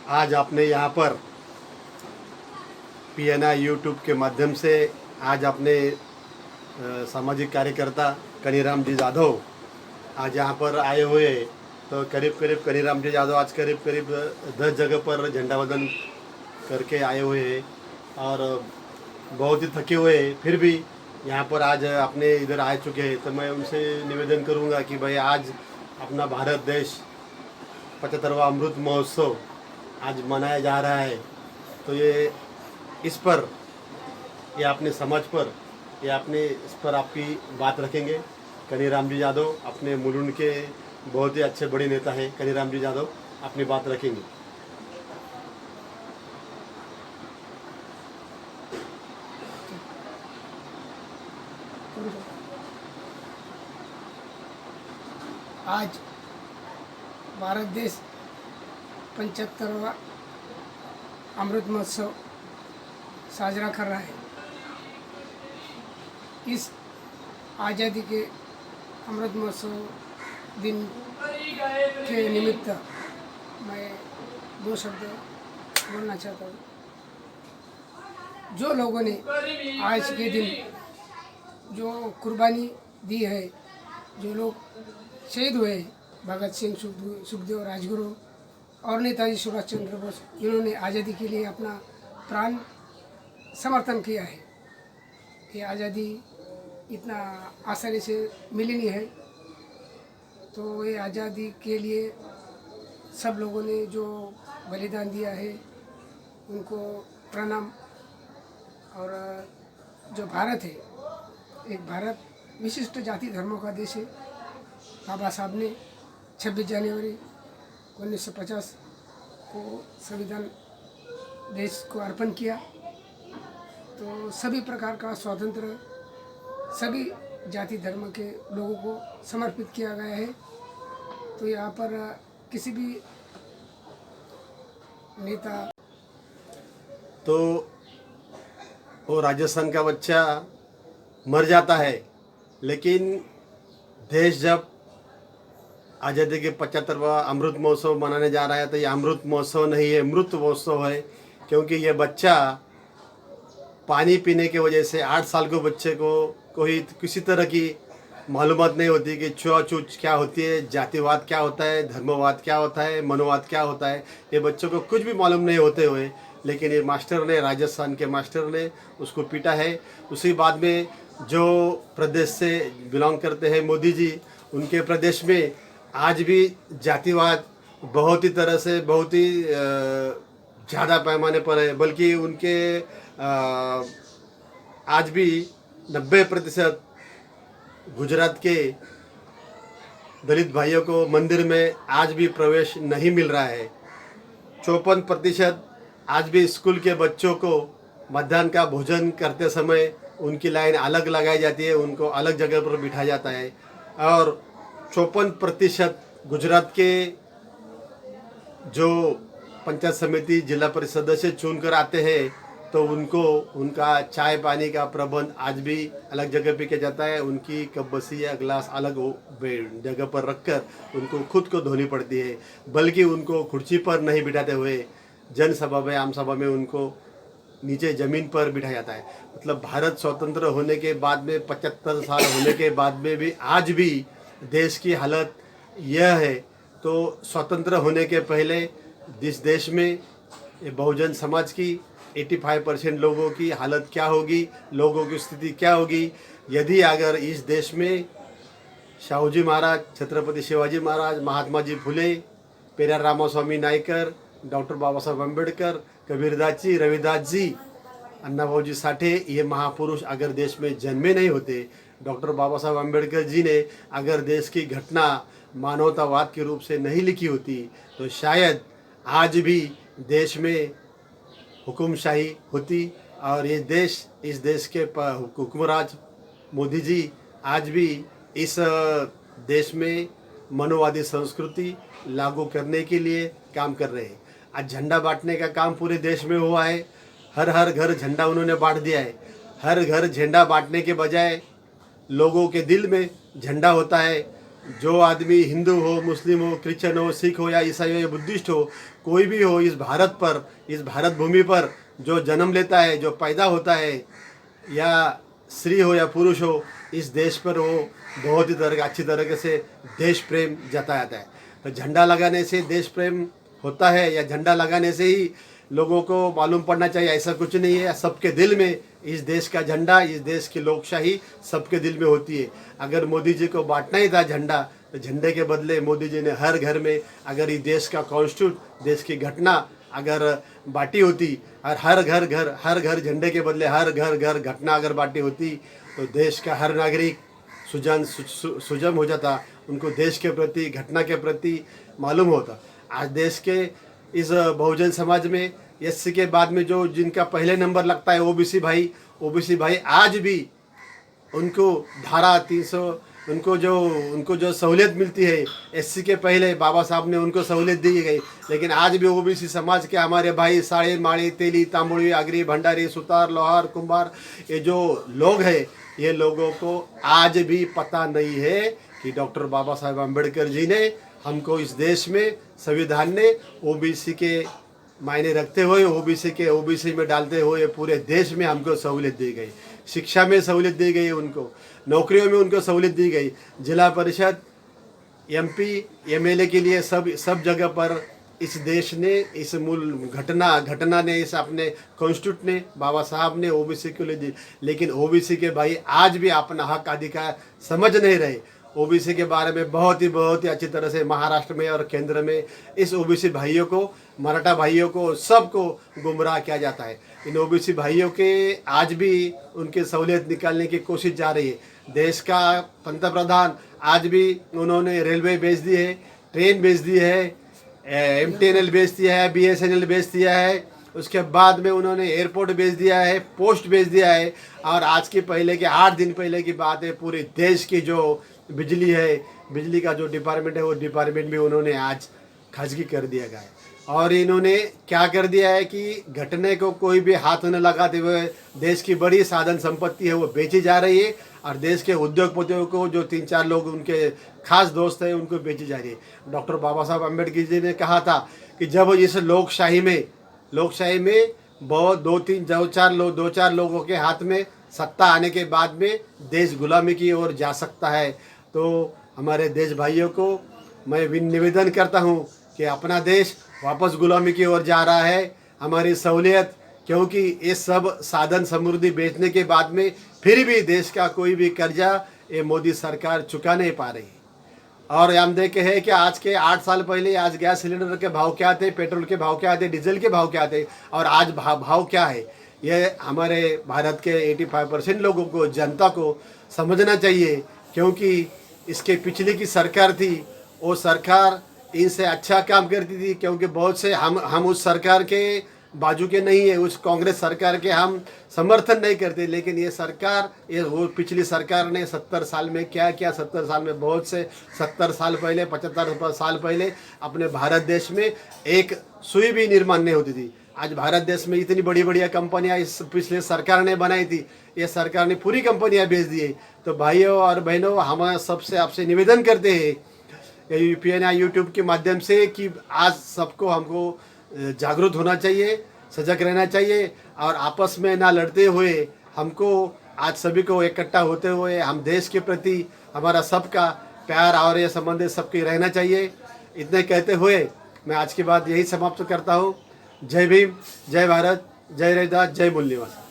आज आपने यहाँ पर पीएनआई यूट्यूब के माध्यम से आज अपने सामाजिक कार्यकर्ता कनीराम जी जाधव आज यहाँ पर आए हुए हैं। तो करीब करीब कनीराम जी जाधव आज करीब करीब 10 जगह पर झंडा वंदन करके आए हुए हैं और बहुत ही थके हुए हैं, फिर भी यहाँ पर आज अपने इधर आ चुके हैं। तो मैं उनसे निवेदन करूँगा कि भाई आज अपना भारत देश 75वां अमृत महोत्सव आज मनाया जा रहा है। तो ये इस पर ये अपने समाज पर ये अपने इस पर आपकी बात रखेंगे। कनीराम जी यादव अपने मुलुंड के बहुत ही अच्छे बड़े नेता हैं। कनीराम जी यादव अपनी बात रखेंगे। आज भारत देश 75वां अमृत महोत्सव साजरा कर रहा है। इस आज़ादी के अमृत महोत्सव दिन के निमित्त मैं 2 शब्द बोलना चाहता हूँ। जो लोगों ने आज के दिन जो कुर्बानी दी है, जो लोग शहीद हुए, भगत सिंह, सुखदेव, राजगुरु और नेताजी सुभाष चंद्र बोस, जिन्होंने आज़ादी के लिए अपना प्राण समर्थन किया है। ये आज़ादी इतना आसानी से मिली नहीं है। तो ये आज़ादी के लिए सब लोगों ने जो बलिदान दिया है उनको प्रणाम। और जो भारत है, एक भारत विशिष्ट जाति धर्मों का देश है। बाबा साहब ने 26 जनवरी 1950 को संविधान देश को अर्पण किया। तो सभी प्रकार का स्वातंत्र सभी जाति धर्म के लोगों को समर्पित किया गया है। तो यहाँ पर किसी भी नेता तो वो राजस्थान का बच्चा मर जाता है, लेकिन देश जब आज़ादी के 75वां अमृत महोत्सव मनाने जा रहा है तो ये अमृत महोत्सव नहीं है, मृत महोत्सव है। क्योंकि ये बच्चा पानी पीने की वजह से 8 साल के बच्चे को कोई किसी तरह की मालूमात नहीं होती कि छुआछूत क्या होती है, जातिवाद क्या होता है, धर्मवाद क्या होता है, मनोवाद क्या होता है। ये बच्चों को कुछ भी मालूम नहीं होते हुए, लेकिन ये मास्टर ने, राजस्थान के मास्टर ने उसको पीटा है। उसी बाद में जो प्रदेश से बिलोंग करते हैं मोदी जी, उनके प्रदेश में आज भी जातिवाद बहुत ही तरह से बहुत ही ज़्यादा पैमाने पर है। बल्कि उनके आज भी 90% गुजरात के दलित भाइयों को मंदिर में आज भी प्रवेश नहीं मिल रहा है। 54% आज भी स्कूल के बच्चों को मध्याह्न का भोजन करते समय उनकी लाइन अलग लगाई जाती है, उनको अलग जगह पर बिठाया जाता है। और 54% गुजरात के जो पंचायत समिति जिला परिषद सदस्य चुन कर आते हैं, तो उनको उनका चाय पानी का प्रबंध आज भी अलग जगह पे किया जाता है। उनकी कप बसी या गिलास अलग जगह पर रखकर उनको खुद को धोनी पड़ती है। बल्कि उनको कुर्सी पर नहीं बिठाते हुए जनसभा में, आम सभा में उनको नीचे ज़मीन पर बिठाया जाता है। मतलब भारत स्वतंत्र होने के बाद में 75 साल होने के बाद में भी आज भी देश की हालत यह है। तो स्वतंत्र होने के पहले इस देश में ये बहुजन समाज की 85% लोगों की हालत क्या होगी, लोगों की स्थिति क्या होगी, यदि अगर इस देश में शाहूजी महाराज, छत्रपति शिवाजी महाराज, महात्मा जी फुले, पेरियार रामास्वामी नायकर, डॉक्टर बाबा साहब अम्बेडकर, कबीरदास जी, रविदास जी, अन्नाभाऊ जी साठे, ये महापुरुष अगर देश में जन्मे नहीं होते, डॉक्टर बाबा साहब अम्बेडकर जी ने अगर देश की घटना मानवतावाद के रूप से नहीं लिखी होती, तो शायद आज भी देश में हुकुमशाही होती। और ये देश, इस देश के हुक्मराज मोदी जी आज भी इस देश में मनोवादी संस्कृति लागू करने के लिए काम कर रहे हैं। आज झंडा बांटने का काम पूरे देश में हुआ है। हर हर घर झंडा उन्होंने बांट दिया है। हर घर झंडा बांटने के बजाय लोगों के दिल में झंडा होता है। जो आदमी हिंदू हो, मुस्लिम हो, क्रिश्चियन हो, सिख हो या ईसाई हो या बुद्धिस्ट हो, कोई भी हो, इस भारत पर, इस भारत भूमि पर जो जन्म लेता है, जो पैदा होता है, या स्त्री हो या पुरुष हो, इस देश पर वो बहुत ही अच्छी तरीके से देश प्रेम जताता है। तो झंडा लगाने से देश प्रेम होता है या झंडा लगाने से ही लोगों को मालूम पड़ना चाहिए? ऐसा कुछ नहीं है। सबके दिल में इस देश का झंडा, इस देश की लोकशाही सबके दिल में होती है। अगर मोदी जी को बांटना ही था झंडा, तो झंडे के बदले मोदी जी ने हर घर में, अगर इस देश का कॉन्स्टिट्यूट, देश की घटना अगर बांटी होती और हर घर झंडे के बदले हर घर घटना अगर बांटी होती, तो देश का हर नागरिक सुजम हो जाता, उनको देश के प्रति, घटना के प्रति मालूम होता। आज देश के इस बहुजन समाज में एससी के बाद में जो जिनका पहले नंबर लगता है ओबीसी भाई आज भी उनको धारा 300 उनको जो सहूलियत मिलती है, एससी के पहले बाबा साहब ने उनको सहूलियत दी गई, लेकिन आज भी ओबीसी समाज के हमारे भाई साड़े, माड़ी, तेली, तांबुड़ी, आगरी, भंडारी, सुतार, लोहार, कुंभार, ये जो लोग हैं, ये लोगों को आज भी पता नहीं है कि डॉक्टर बाबा साहेब अम्बेडकर जी ने हमको इस देश में, संविधान ने ओबीसी के मायने रखते हुए, ओबीसी में डालते हुए पूरे देश में हमको सहूलियत दी गई। शिक्षा में सहूलियत दी गई, उनको नौकरियों में उनको सहूलियत दी गई। जिला परिषद, एमपी, एमएलए के लिए सब जगह पर इस देश ने, इस मूल घटना ने, इस अपने कॉन्स्टिट्यूट ने, बाबा साहब ने ओबीसी को ले दी। लेकिन ओबीसी के भाई आज भी अपना हक अधिकार समझ नहीं रहे। ओबीसी के बारे में बहुत ही अच्छी तरह से महाराष्ट्र में और केंद्र में इस ओबीसी भाइयों को, मराठा भाइयों को, सबको गुमराह किया जाता है। इन ओबीसी भाइयों के आज भी उनके सहूलियत निकालने की कोशिश जा रही है। देश का पंतप्रधान आज भी उन्होंने रेलवे बेच दी है, ट्रेन बेच दी है, एमटीएनएल बेच दिया है, बीएसएनएल बेच दिया है, उसके बाद में उन्होंने एयरपोर्ट बेच दिया है, पोस्ट बेच दिया है। और आज के पहले के 8 दिन पहले की बात है, पूरे देश की जो बिजली है, बिजली का जो डिपार्टमेंट है, वो डिपार्टमेंट भी उन्होंने आज खाजगी कर दिया गया है। और इन्होंने क्या कर दिया है कि घटने को कोई भी हाथ न लगाते हुए देश की बड़ी साधन संपत्ति है वो बेची जा रही है, और देश के उद्योगपतियों को, जो 3-4 लोग उनके खास दोस्त हैं, उनको बेची जा रही है। डॉक्टर बाबा साहब अम्बेडकर जी ने कहा था कि जब इस लोकशाही में बहुत 2-4 लोगों के हाथ में सत्ता आने के बाद में देश गुलामी की ओर जा सकता है। तो हमारे देश भाइयों को मैं निवेदन करता हूँ कि अपना देश वापस गुलामी की ओर जा रहा है। हमारी सहूलियत, क्योंकि ये सब साधन समृद्धि बेचने के बाद में फिर भी देश का कोई भी कर्जा ये मोदी सरकार चुका नहीं पा रही। और हम देखे हैं कि आज के 8 साल पहले आज गैस सिलेंडर के भाव क्या थे, पेट्रोल के भाव क्या थे, डीजल के भाव क्या थे, और आज भाव क्या है। ये हमारे भारत के 85% लोगों को, जनता को समझना चाहिए, क्योंकि इसके पिछले की सरकार थी, वो सरकार इनसे अच्छा काम करती थी। क्योंकि बहुत से हम उस सरकार के बाजू के नहीं है, उस कांग्रेस सरकार के हम समर्थन नहीं करते, लेकिन ये सरकार, ये वो पिछली सरकार ने 70 साल में क्या किया। 70 साल में बहुत से 70 साल पहले, 75 साल पहले अपने भारत देश में एक सुई भी निर्माण नहीं होती थी। आज भारत देश में इतनी बड़ी कंपनियां इस पिछले सरकार ने बनाई थी, ये सरकार ने पूरी कंपनियां बेच दी है। तो भाइयों और बहनों, हम सबसे आपसे निवेदन करते हैं यूपीएन या यूट्यूब के माध्यम से कि आज सबको हमको जागरूक होना चाहिए, सजग रहना चाहिए, और आपस में ना लड़ते हुए हमको आज सभी को इकट्ठा होते हुए हम देश के प्रति हमारा सबका प्यार और ये संबंध सबके रहना चाहिए। इतने कहते हुए मैं आज की बात यही समाप्त करता हूँ। जय भीम, जय भारत, जय रविदास, जय मूल निवास।